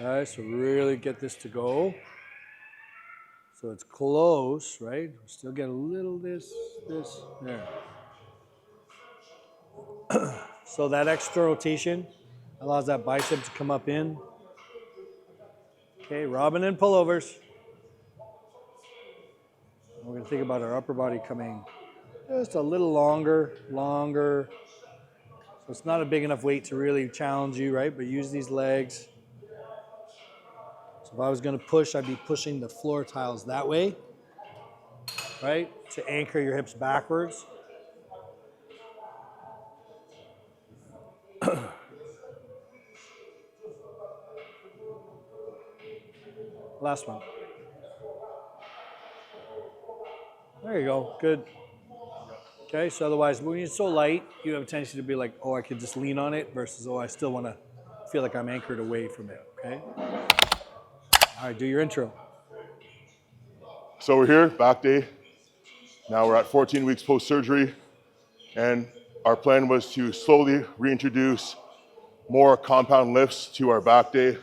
Okay, so really get this to go. So it's close, right? Still get a little this, there. So that extra rotation allows that bicep to come up in. Okay, Robin and pullovers. We're gonna think about our upper body coming just a little longer. So it's not a big enough weight to really challenge you, right? But use these legs. So if I was gonna push, I'd be pushing the floor tiles that way, right? To anchor your hips backwards. Last one. There you go, good. Okay, so otherwise, when you're so light, you have a tendency to be like, oh, I could just lean on it versus, oh, I still want to feel like I'm anchored away from it, okay? All right, do your intro. So we're here, back day. Now we're at 14 weeks post-surgery, and our plan was to slowly reintroduce more compound lifts to our back day.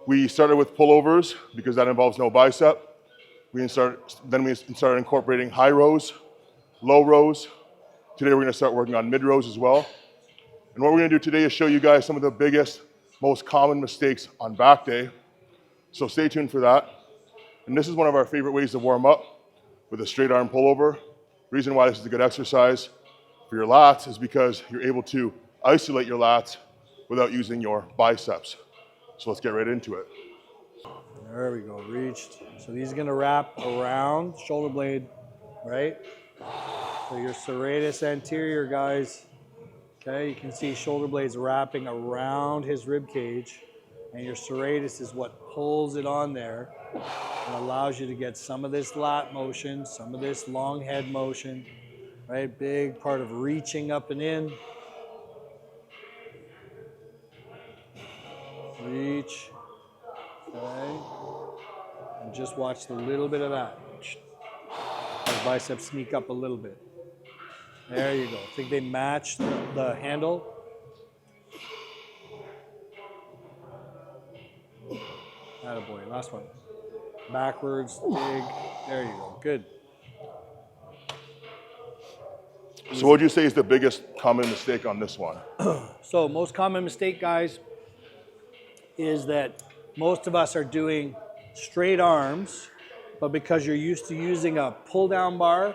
We started with pullovers because that involves no bicep. Then we started incorporating high rows, low rows. Today we're gonna start working on mid rows as well. And what we're gonna do today is show you guys some of the biggest, most common mistakes on back day. So stay tuned for that. And this is one of our favorite ways to warm up with a straight arm pullover. Reason why this is a good exercise for your lats is because you're able to isolate your lats without using your biceps. So let's get right into it. There we go, reached. So these are gonna wrap around shoulder blade, right? So your serratus anterior, guys, okay? You can see shoulder blades wrapping around his rib cage, and your serratus is what pulls it on there and allows you to get some of this lat motion, some of this long head motion, right? Big part of reaching up and in. Reach, okay? And just watch the little bit of that. Those biceps sneak up a little bit. There you go. I think they match the handle. Attaboy. Last one. Backwards, dig. There you go. Good. So what would you say is the biggest common mistake on this one? So most common mistake, guys, is that most of us are doing straight arms, but because you're used to using a pull down bar,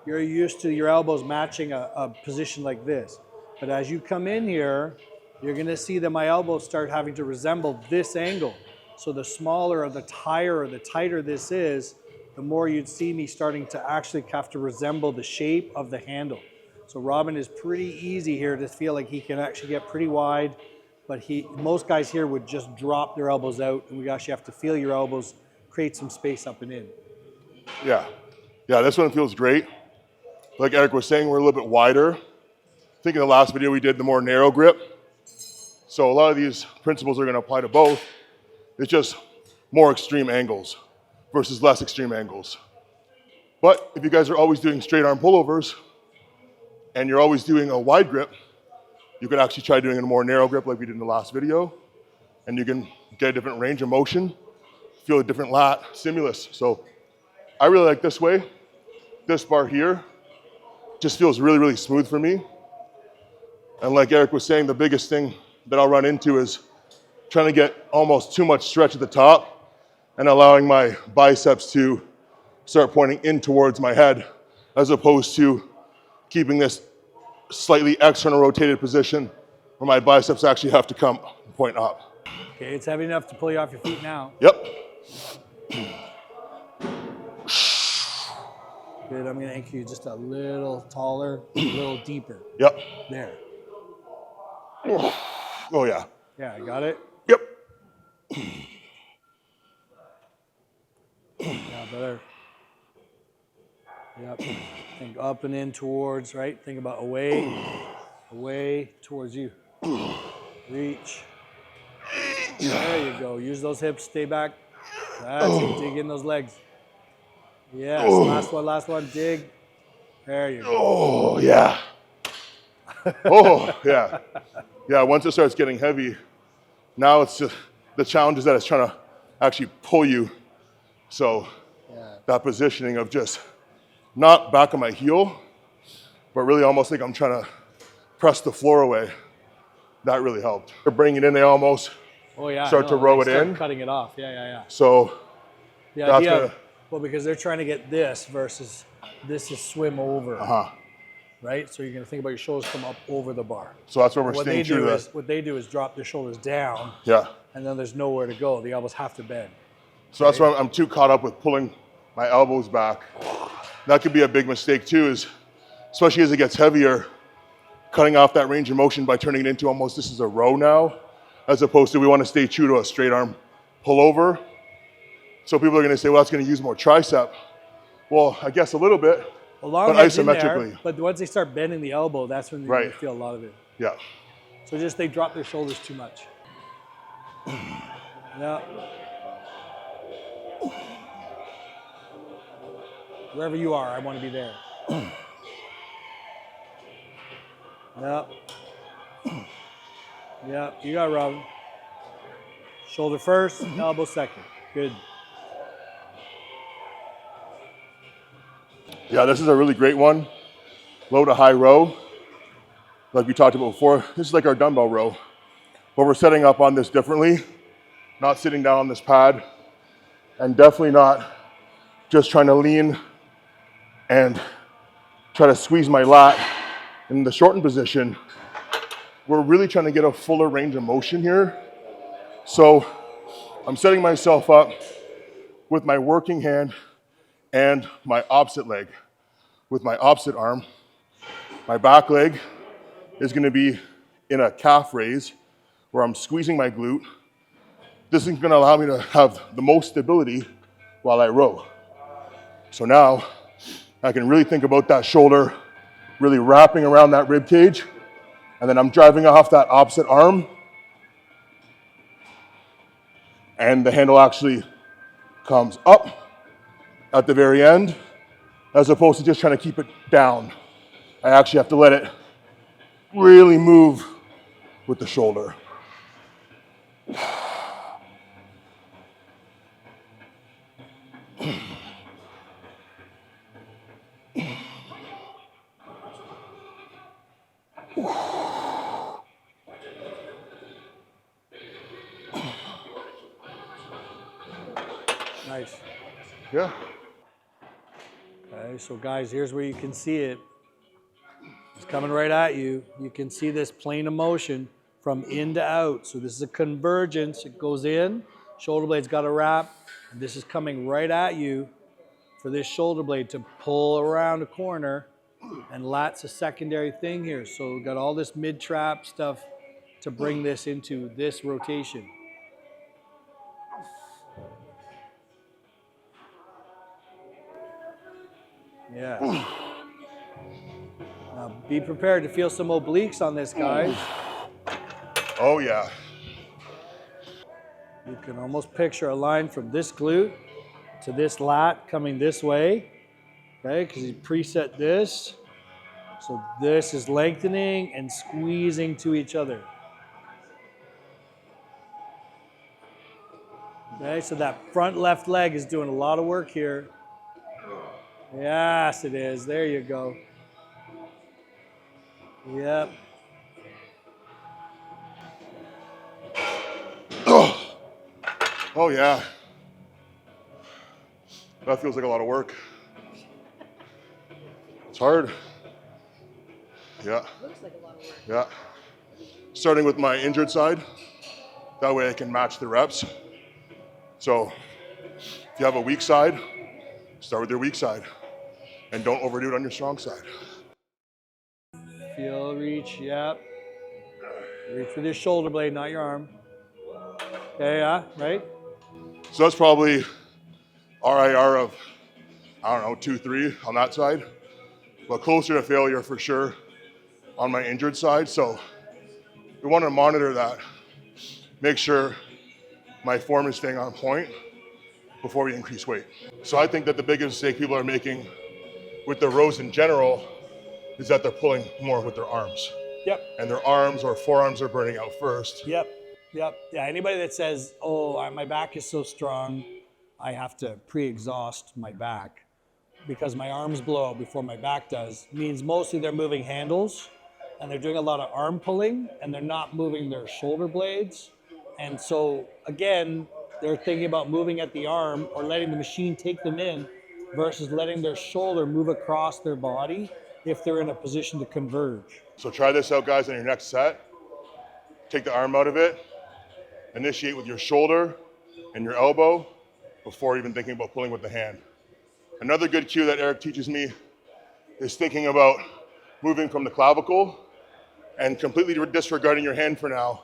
you're used to your elbows matching a position like this. But as you come in here, you're gonna see that my elbows start having to resemble this angle. So the smaller or the higher or the tighter this is, the more you'd see me starting to actually have to resemble the shape of the handle. So Robin is pretty easy here to feel like he can actually get pretty wide, but most guys here would just drop their elbows out, and we actually have to feel your elbows create some space up and in. Yeah, this one feels great. Like Eric was saying, we're a little bit wider. I think in the last video we did the more narrow grip. So a lot of these principles are gonna apply to both. It's just more extreme angles versus less extreme angles. But if you guys are always doing straight arm pullovers and you're always doing a wide grip, you could actually try doing a more narrow grip like we did in the last video, and you can get a different range of motion, feel a different lat stimulus. So I really like this way. This bar here just feels really, really smooth for me. And like Eric was saying, the biggest thing that I'll run into is trying to get almost too much stretch at the top and allowing my biceps to start pointing in towards my head, as opposed to keeping this slightly external rotated position where my biceps actually have to come point up. Okay, it's heavy enough to pull you off your feet now. Yep. Good, I'm gonna anchor you just a little taller, a little deeper. Yep. There. Oh yeah. Yeah, I got it. Yep. Yeah, better. Yep. Think up and in towards, right? Think about away towards you. Reach. There you go. Use those hips, stay back. That's it, dig in those legs. Yes, last one, dig. There you go. Oh, yeah. Oh, yeah. Yeah, once it starts getting heavy, now it's The challenge is that it's trying to actually pull you. So that positioning of just not back of my heel, but really almost like I'm trying to press the floor away. That really helped. They're bringing it in, they almost start to row it in. Cutting it off, yeah. So The that's idea gonna, of, well, because they're trying to get this versus this is swim over, right? So you're gonna think about your shoulders come up over the bar. so that's where we're staying true to that. What they do is drop their shoulders down, Yeah. and then there's nowhere to go. The elbows have to bend. So that's why I'm too caught up with pulling my elbows back. That could be a big mistake too, is especially as it gets heavier, cutting off that range of motion by turning it into almost this is a row now, as opposed to we want to stay true to a straight arm pullover. So people are going to say, well, that's going to use more tricep. Well, I guess a little bit, Long but head's in isometrically. there, but once they start bending the elbow, that's when you're going to feel a lot of it. Yeah. So just they drop their shoulders too much. Yeah. Wherever you are, I want to be there. Yep. Yep, you got it, Robin. Shoulder first, elbow second. Good. Yeah, this is a really great one. Low to high row. Like we talked about before, this is like our dumbbell row. But we're setting up on this differently. Not sitting down on this pad. And definitely not just trying to lean and try to squeeze my lat in the shortened position. We're really trying to get a fuller range of motion here. So I'm setting myself up with my working hand and my opposite leg. With my opposite arm, my back leg is going to be in a calf raise where I'm squeezing my glute. This is going to allow me to have the most stability while I row. So now I can really think about that shoulder really wrapping around that rib cage, and then I'm driving off that opposite arm, and the handle actually comes up at the very end, as opposed to just trying to keep it down. I actually have to let it really move with the shoulder. Nice. Yeah. Okay, so guys, here's where you can see it. It's coming right at you. You can see this plane of motion from in to out. So this is a convergence. It goes in, shoulder blade's got to wrap, and this is coming right at you for this shoulder blade to pull around a corner, and lat's a secondary thing here. So we've got all this mid-trap stuff to bring this into this rotation. Yeah. Now be prepared to feel some obliques on this, guys. Oh yeah. You can almost picture a line from this glute to this lat coming this way, okay? Because you preset this. So this is lengthening and squeezing to each other. Okay, so that front left leg is doing a lot of work here. Yes, it is. There you go. Yep. Oh yeah. That feels like a lot of work. It's hard. Yeah. Looks like a lot of work. Yeah. Starting with my injured side. That way I can match the reps. So if you have a weak side, start with your weak side. And don't overdo it on your strong side. Feel reach, yep. Reach with your shoulder blade, not your arm. Okay, yeah, right? So that's probably RIR of, I don't know, 2, 3 on that side. But closer to failure for sure on my injured side. So we want to monitor that. Make sure my form is staying on point before we increase weight. So I think that the biggest mistake people are making with the rows in general is that they're pulling more with their arms. Yep. And their arms or forearms are burning out first. Yep. Yep. Yeah. Anybody that says, "Oh, my back is so strong, I have to pre-exhaust my back because my arms blow out before my back does," means mostly they're moving handles and they're doing a lot of arm pulling and they're not moving their shoulder blades. And so again, they're thinking about moving at the arm or letting the machine take them in versus letting their shoulder move across their body if they're in a position to converge. So try this out, guys, on your next set. Take the arm out of it. Initiate with your shoulder and your elbow before even thinking about pulling with the hand. Another good cue that Eric teaches me is thinking about moving from the clavicle and completely disregarding your hand for now.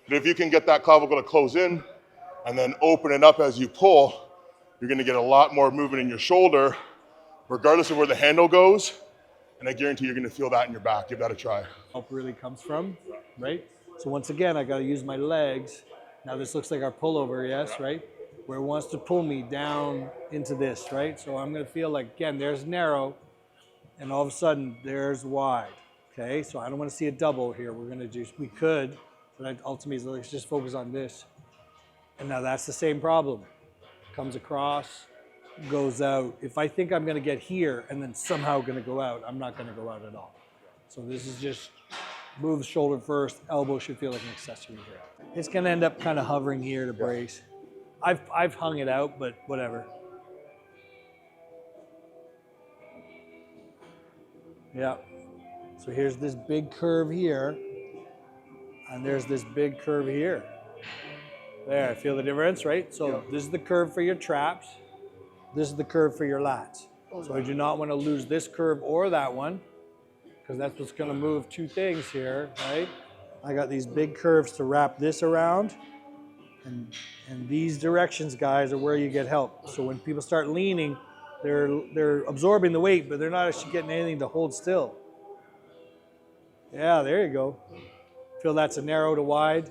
But if you can get that clavicle to close in and then open it up as you pull, you're gonna get a lot more movement in your shoulder, regardless of where the handle goes. And I guarantee you're gonna feel that in your back. Give that a try. Help really comes from, right? So once again, I gotta use my legs. Now this looks like our pullover, yes, right? Where it wants to pull me down into this, right? So I'm gonna feel like, again, there's narrow, and all of a sudden, there's wide, okay? So I don't wanna see a double here. We're gonna just, we could, but ultimately, let's just focus on this. And now that's the same problem. Comes across, goes out. If I think I'm gonna get here and then somehow gonna go out, I'm not gonna go out at all. So this is just move the shoulder first, elbow should feel like an accessory here. It's gonna end up kind of hovering here to brace. I've hung it out, but whatever. Yeah. So here's this big curve here, and there's this big curve here. There, feel the difference, right? So this is the curve for your traps. This is the curve for your lats. So I do not want to lose this curve or that one, because that's what's going to move two things here, right? I got these big curves to wrap this around, and these directions, guys, are where you get help. So when people start leaning, they're absorbing the weight, but they're not actually getting anything to hold still. Yeah, there you go. Feel that's a narrow to wide.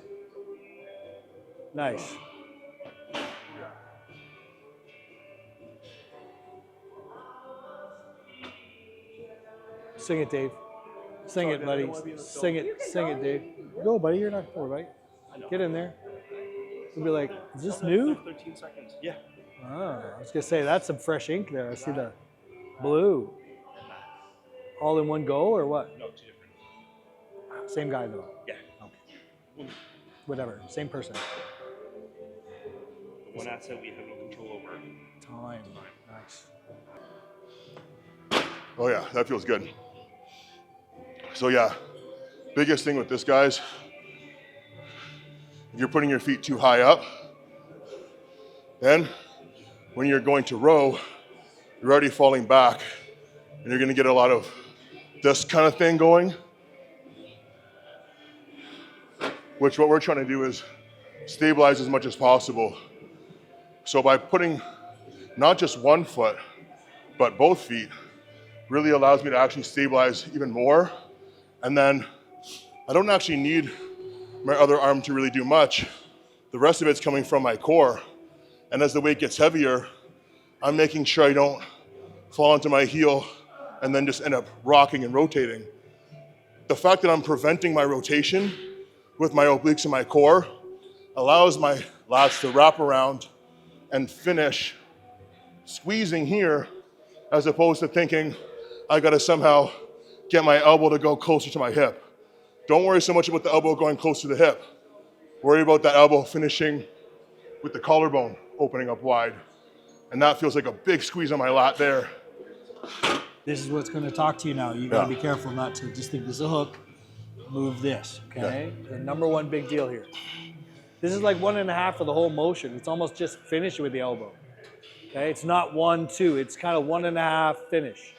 Nice. Sing it, Dave. Sing it, buddy. Sing it, Dave. Go, buddy. You're not poor, buddy. Get in there. We'll be like, is this new? 13 seconds. Yeah. Oh, I was gonna say that's some fresh ink there. I see the blue. All in one go or what? No, two different. Same guy though. Yeah. Okay. Whatever. Same person. The one asset we have no control over. Time. Nice. Oh yeah, that feels good. So yeah, biggest thing with this, guys, if you're putting your feet too high up, then when you're going to row, you're already falling back and you're gonna get a lot of this kind of thing going, which what we're trying to do is stabilize as much as possible. So by putting not just one foot, but both feet, really allows me to actually stabilize even more. And then I don't actually need my other arm to really do much. The rest of it's coming from my core. And as the weight gets heavier, I'm making sure I don't fall onto my heel and then just end up rocking and rotating. The fact that I'm preventing my rotation with my obliques and my core allows my lats to wrap around and finish squeezing here, as opposed to thinking I gotta somehow get my elbow to go closer to my hip. Don't worry so much about the elbow going close to the hip. Worry about that elbow finishing with the collarbone opening up wide. And that feels like a big squeeze on my lat there. This is what's going to talk to you now. You got to be careful not to just think this is a hook. Move this, okay? The number one big deal here. This is like 1.5 of the whole motion. It's almost just finish with the elbow. Okay, it's not 1, 2. It's kind of 1.5 finish.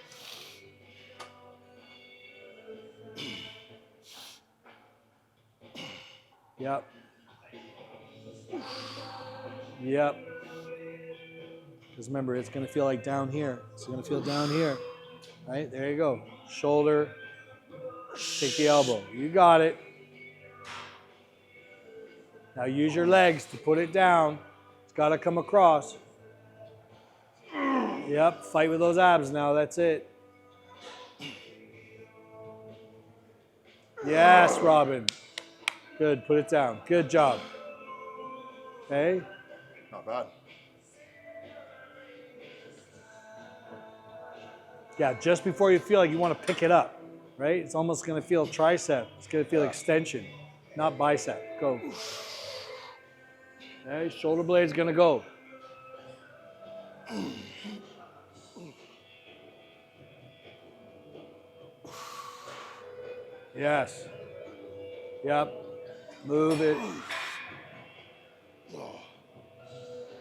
Yep. Yep. Because remember, it's going to feel like down here. It's going to feel down here. Right? There you go. Shoulder. Take the elbow. You got it. Now use your legs to put it down. It's got to come across. Yep. Fight with those abs now. That's it. Yes, Robin. Good. Put it down. Good job. okay? Not bad. Yeah, just before you feel like you want to pick it up, right? It's almost gonna feel tricep. It's gonna feel extension, not bicep. Go. Okay, shoulder blade's gonna go. Yes. Yep. Move it.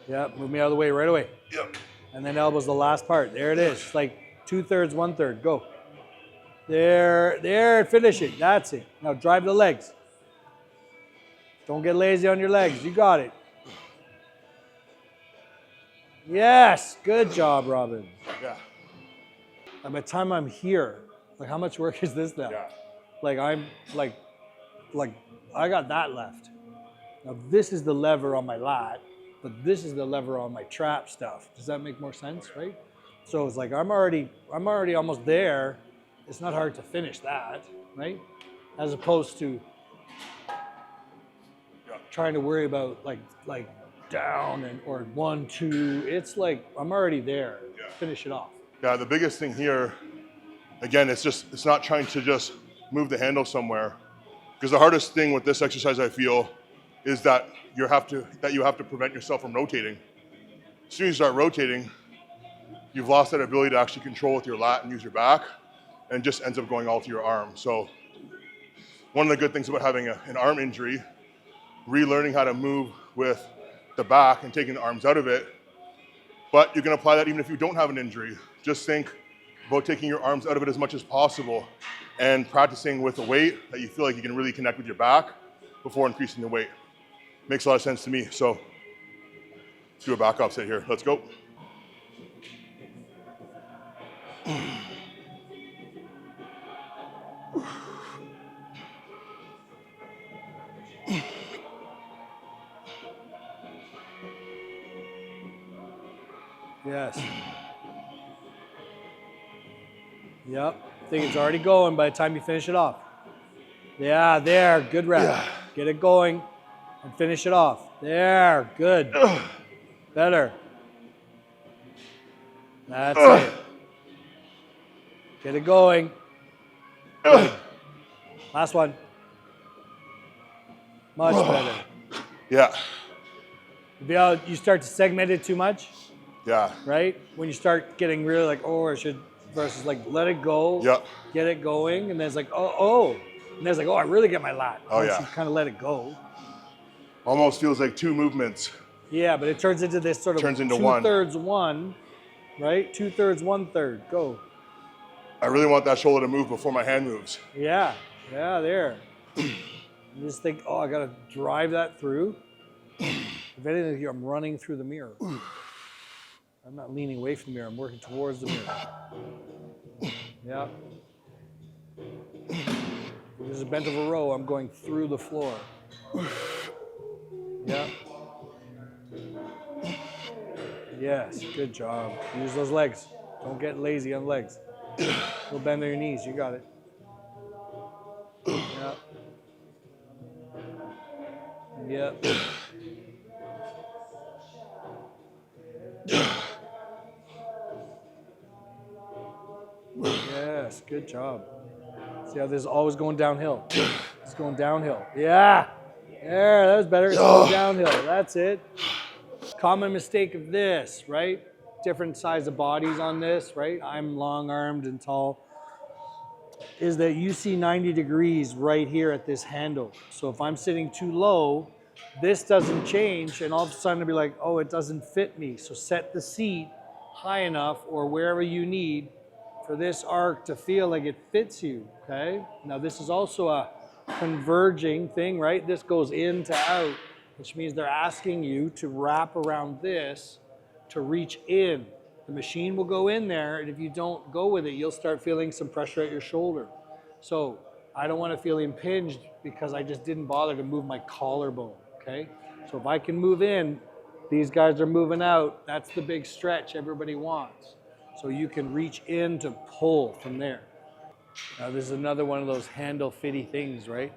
Yep, move me out of the way right away. Yep. And then elbow's the last part. There it is. It's like 2/3, 1/3. Go. There, finish it. That's it. Now drive the legs. Don't get lazy on your legs. You got it. Yes, good job, Robin. Yeah. And by the time I'm here, like how much work is this now? Yeah. Like I'm like I got that left. Now this is the lever on my lat, but this is the lever on my trap stuff. Does that make more sense, right? So it's like I'm already almost there. It's not hard to finish that, right? As opposed to trying to worry about like down and or 1, 2. It's like I'm already there. Yeah. Finish it off. Yeah, the biggest thing here, again, it's not trying to just move the handle somewhere. Because the hardest thing with this exercise, I feel, is that you have to prevent yourself from rotating. As soon as you start rotating, you've lost that ability to actually control with your lat and use your back, and it just ends up going all to your arm. So one of the good things about having an arm injury, relearning how to move with the back and taking the arms out of it, but you can apply that even if you don't have an injury. Just think about taking your arms out of it as much as possible and practicing with a weight that you feel like you can really connect with your back before increasing the weight. Makes a lot of sense to me. So let's do a back offset here. Let's go. Yes. Yep. I think it's already going by the time you finish it off. Yeah, there. Good rep. Yeah. Get it going and finish it off. There. Good. Better. That's it. Get it going. Good. Last one. Much better. Yeah. You start to segment it too much, Yeah. right? When you start getting really like, oh, I should, versus like, let it go, Yep. get it going, and then it's like, oh. And then it's like, oh, I really get my lat. Oh, Once yeah. you kind of let it go. Almost feels like two movements. Yeah, but it turns into this sort of Turns into one. 2/3 1, right? 2/3 1/3. Go. I really want that shoulder to move before my hand moves. Yeah, there. You just think, oh, I gotta drive that through. If anything, I'm running through the mirror. I'm not leaning away from the mirror, I'm working towards the mirror. Yeah. If there's a bent of a row, I'm going through the floor. Yeah. Yes, good job. Use those legs. Don't get lazy on legs. Little bend on your knees, you got it. Yeah. Yep. Yes, good job. See how this is always going downhill? It's going downhill. Yeah. There, that was better. It's going downhill. That's it. Common mistake of this, right? Different size of bodies on this, right? I'm long-armed and tall. Is that you see 90 degrees right here at this handle. So if I'm sitting too low, this doesn't change, and all of a sudden it'll be like, oh, it doesn't fit me. So set the seat high enough or wherever you need for this arc to feel like it fits you, okay? Now this is also a converging thing, right? This goes in to out, which means they're asking you to wrap around this to reach in. The machine will go in there, and if you don't go with it, you'll start feeling some pressure at your shoulder. So I don't want to feel impinged because I just didn't bother to move my collarbone, okay? So if I can move in, these guys are moving out, that's the big stretch everybody wants. So you can reach in to pull from there. Now this is another one of those handle fitty things, right?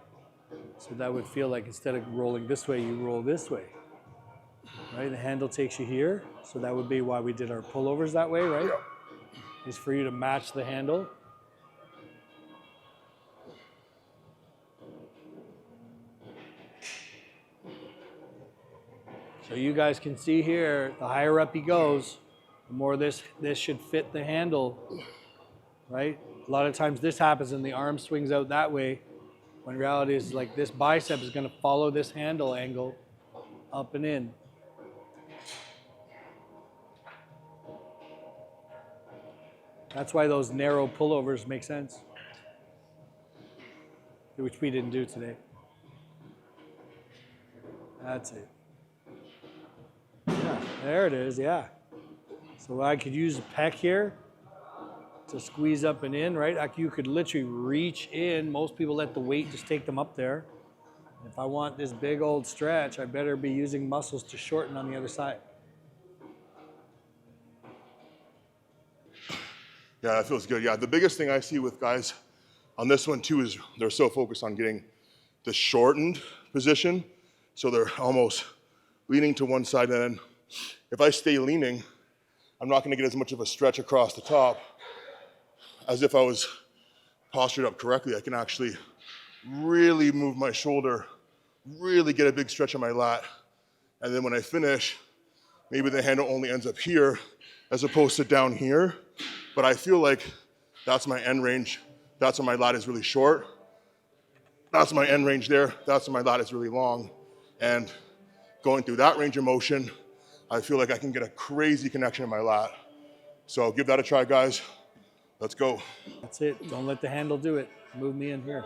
So that would feel like instead of rolling this way, you roll this way. right? The handle takes you here, so that would be why we did our pullovers that way, right? Yep. Is for you to match the handle. So you guys can see here, the higher up he goes, the more this should fit the handle, right? A lot of times this happens and the arm swings out that way, when reality is like this bicep is gonna follow this handle angle up and in. That's why those narrow pullovers make sense, which we didn't do today. That's it. Yeah, there it is, yeah. So I could use a pec here to squeeze up and in, right? Like you could literally reach in. Most people let the weight just take them up there. If I want this big old stretch, I better be using muscles to shorten on the other side. Yeah, that feels good. Yeah, the biggest thing I see with guys on this one too is they're so focused on getting the shortened position. So they're almost leaning to one side, and then if I stay leaning, I'm not gonna get as much of a stretch across the top as if I was postured up correctly. I can actually really move my shoulder, really get a big stretch on my lat. And then when I finish, maybe the handle only ends up here as opposed to down here. But I feel like that's my end range. That's when my lat is really short. That's my end range there. That's when my lat is really long. And going through that range of motion, I feel like I can get a crazy connection in my lat. So give that a try, guys. Let's go. That's it. Don't let the handle do it. Move me in here.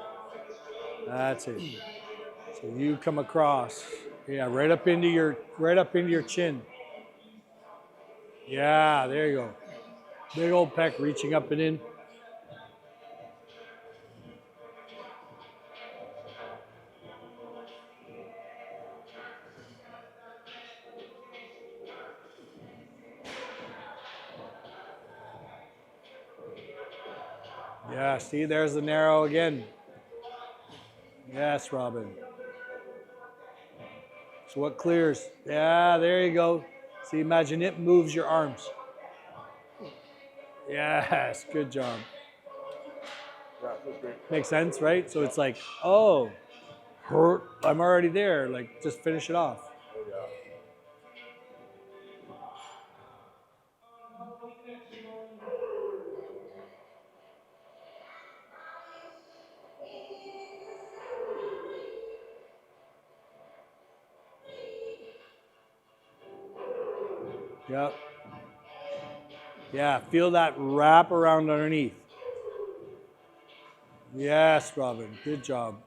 That's it. So you come across. Yeah, right up into your chin. Yeah, there you go. Big old pec reaching up and in. Yeah, see, there's the narrow again. Yes, Robin. So what clears? Yeah, there you go. See, imagine it moves your arms. Yes, good job. Yeah, feels great. Makes sense, right? So it's like, oh, I'm already there. Like, just finish it off. Yep. Yeah, feel that wrap around underneath. Yes, Robin, good job.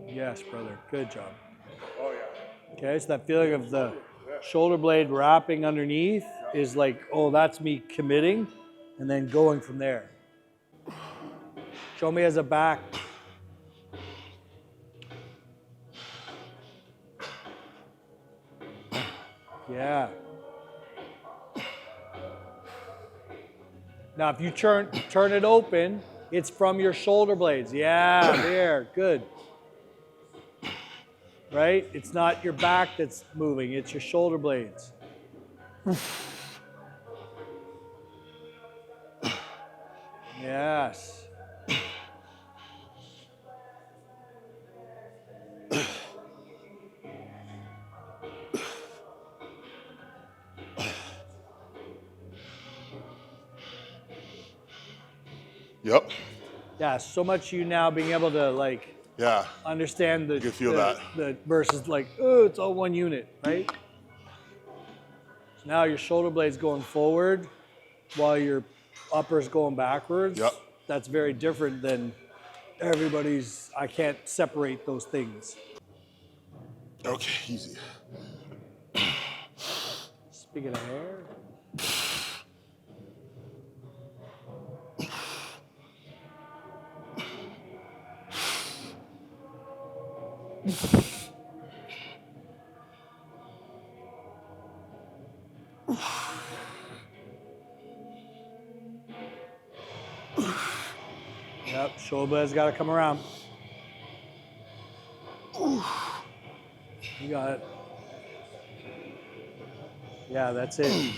Yes, brother, good job. Oh, yeah. Okay, so that feeling of the shoulder blade wrapping underneath is like, oh, that's me committing, and then going from there. Show me as a back. Yeah. Now, if you turn it open, it's from your shoulder blades. Yeah, there, good. Right? It's not your back that's moving, it's your shoulder blades. Yes. Yep. Yeah, so much you now being able to like Yeah. understand the, You can feel the versus like, oh, it's all one unit, right? So now your shoulder blade's going forward while your upper's going backwards. Yep. That's very different than everybody's, I can't separate those things. Okay, easy. Speaking of hair. Yep, shoulder blade's got to come around. You got it. Yeah, that's it.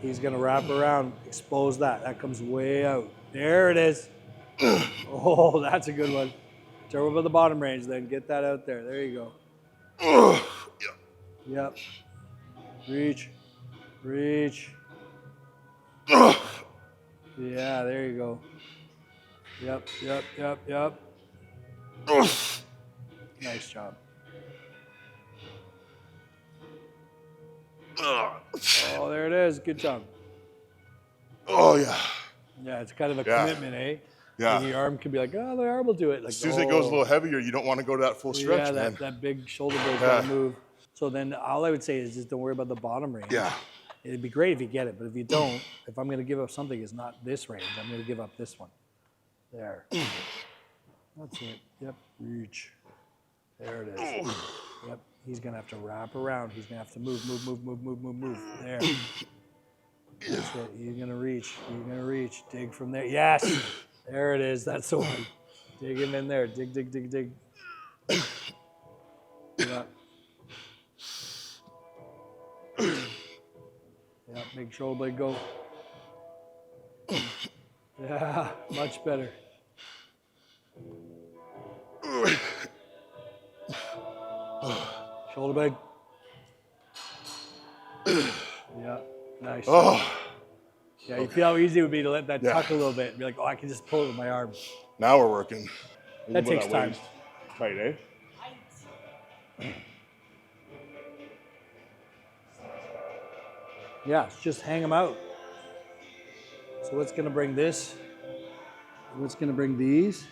He's gonna wrap around, expose that. That comes way out. There it is. Oh, that's a good one. Turn over the bottom range, then get that out there. There you go. Yep. Reach. Reach. Yeah, there you go. Yep, yep, yep, yep. Nice job. Oh, there it is. Good job. Oh, yeah. Yeah, it's kind of a Yeah. commitment, eh? Yeah. And your arm could be like, oh, the arm will do it. Like, As soon as it goes a little heavier, you don't want to go to that full stretch, yeah, man. that big shoulder blade's Yeah. got to move. So then all I would say is just don't worry about the bottom range. Yeah. It'd be great if you get it, but if you don't, if I'm going to give up something, it's not this range. I'm going to give up this one. There. That's it. Yep. Reach. There it is. Yep. He's going to have to wrap around. He's going to have to move. There. That's it. You're going to reach. You're going to reach. Dig from there. Yes. There it is. That's the one. Dig him in there. Dig, dig, dig, dig. Yep. Yep. Make shoulder blade go. Yeah. Much better. Shoulder blade. Yeah, nice. Oh, Yeah, you feel how easy it would be to let that Yeah. tuck a little bit and be like, oh, I can just pull it with my arm. now we're working. That takes time. waist. Tight, eh? Yeah, just hang them out. So what's going to bring this? What's going to bring these?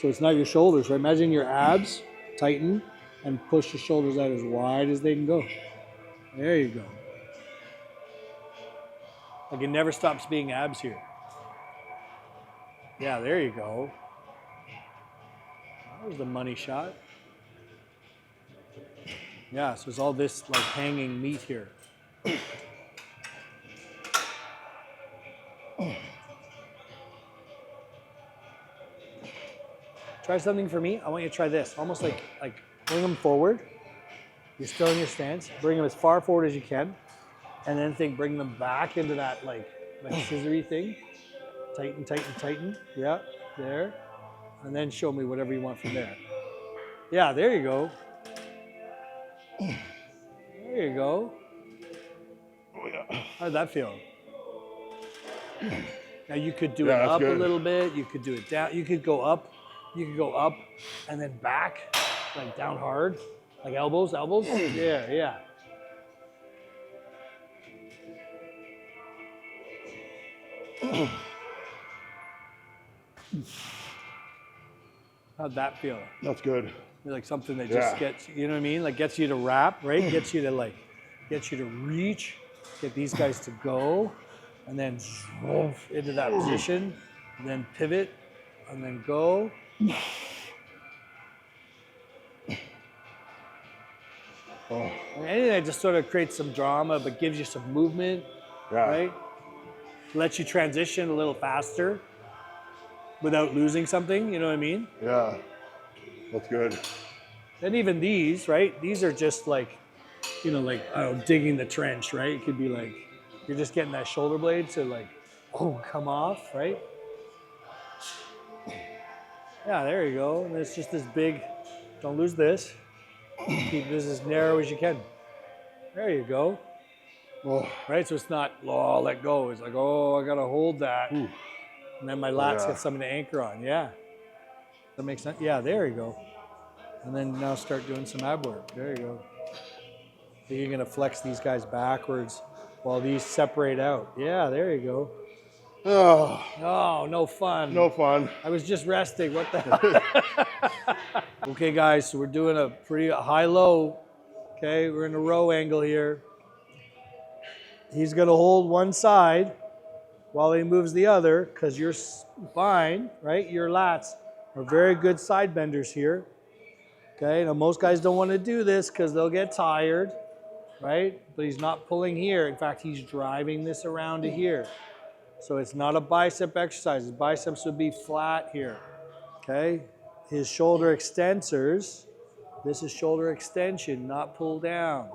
So it's not your shoulders, right? Imagine your abs tighten and push your shoulders out as wide as they can go. There you go. Like it never stops being abs here. Yeah, there you go. That was the money shot. Yeah, so it's all this like hanging meat here. Try something for me. I want you to try this. Almost like bring them forward. You're still in your stance. Bring them as far forward as you can. And then bring them back into that like scissory thing. Tighten, tighten, tighten. Yeah, there. And then show me whatever you want from there. Yeah, there you go. There you go. Oh, yeah. How'd that feel? Now you could do it Yeah, that's up good. a little bit. You could do it down. You could go up. You could go up and then back, like down hard, like elbows. Yeah, yeah. How'd that feel? That's good. Like something that just Yeah. gets, you know what I mean? Like gets you to wrap, right? Gets you to reach, get these guys to go, and then into that position, and then pivot, and then go. Oh, Anything that just sort of creates some drama, but gives you some movement, yeah. right? Lets you transition a little faster without losing something, you know what I mean? Yeah. That's good. And even these, right? These are just like, you know, like, I don't know, digging the trench, right? It could be like, you're just getting that shoulder blade to like, oh, come off, right? Yeah, there you go. And it's just this big, don't lose this. Keep this as narrow as you can. There you go. Oh, Right? So it's not, oh, let go. It's like, oh, I got to hold that. ooh. And then my lats Yeah. get something to anchor on. Yeah. That makes sense. Yeah, there you go. And then now start doing some ab work. There you go. So you're going to flex these guys backwards while these separate out. Yeah, there you go. Oh, Oh, no fun. no fun. I was just resting. What the hell? Okay, guys, so we're doing a pretty high-low. Okay, we're in a row angle here. He's going to hold one side while he moves the other because your spine, right, your lats are very good side benders here. Okay, now most guys don't want to do this because they'll get tired, right? But he's not pulling here. In fact, he's driving this around to here. So it's not a bicep exercise. His biceps would be flat here, okay? His shoulder extensors, this is shoulder extension, not pull down.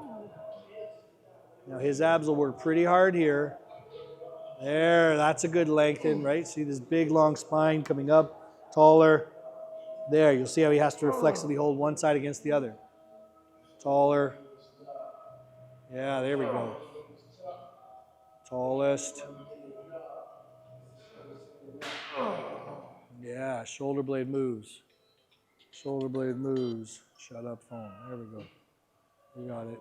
Now his abs will work pretty hard here. There, that's a good lengthen, right? See this big long spine coming up, taller. There, you'll see how he has to reflexively hold one side against the other. Taller. Yeah, there we go. Tallest. Yeah, shoulder blade moves. Shoulder blade moves. Shut up, phone. There we go. You got it.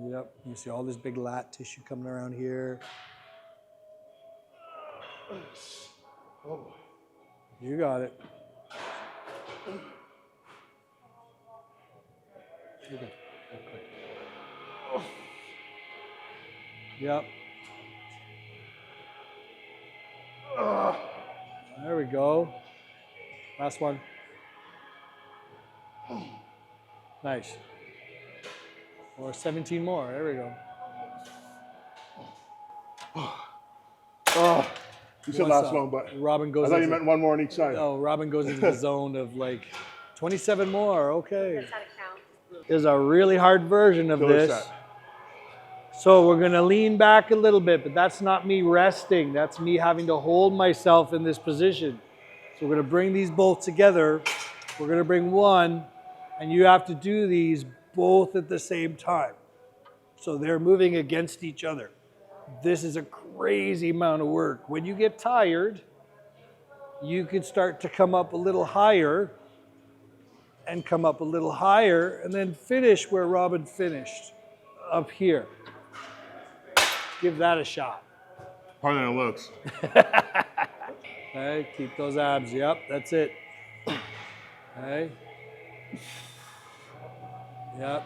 Yep, you see all this big lat tissue coming around here. You got it. Okay. Yep. There we go. Last one. Nice. Or 17 more. There we go. Oh, you said What's last up? one, but Robin goes I thought you into- meant one more on each side. Oh, Robin goes into the zone of like 27 more. Okay. That's how to count. There's a really hard version of Killer this. set. So we're going to lean back a little bit, but that's not me resting. That's me having to hold myself in this position. So we're going to bring these both together. We're going to bring one, and you have to do these both at the same time. So they're moving against each other. This is a crazy amount of work. When you get tired, you could start to come up a little higher and come up a little higher and then finish where Robin finished, up here. Give that a shot. Harder than it looks. Okay, keep those abs. Yep, that's it. Okay. Yep.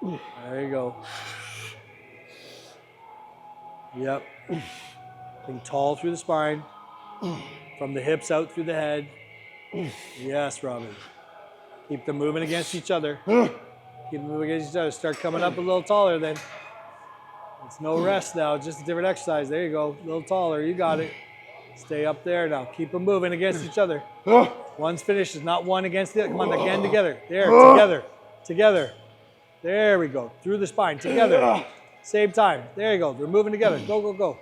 There you go. Yep. Being tall through the spine, from the hips out through the head. Yes, Robin. Keep them moving against each other. Keep them moving against each other. Start coming up a little taller then. It's no rest now, it's just a different exercise. There you go, a little taller, you got it. Stay up there now. Keep them moving against each other. One's finished, it's not one against the other. Come on, again together. There, together, together. There we go, through the spine, together. Same time, there you go, they're moving together. Go, go, go.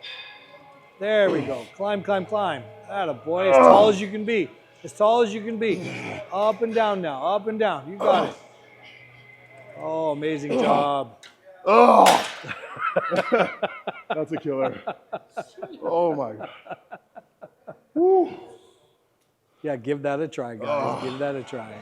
There we go, climb, climb, climb. Atta boy, as tall as you can be. As tall as you can be. Up and down now, up and down, you got it. Oh, amazing job. Oh, that's a killer. Oh my God. Woo. Yeah, give that a try, guys. Give that a try.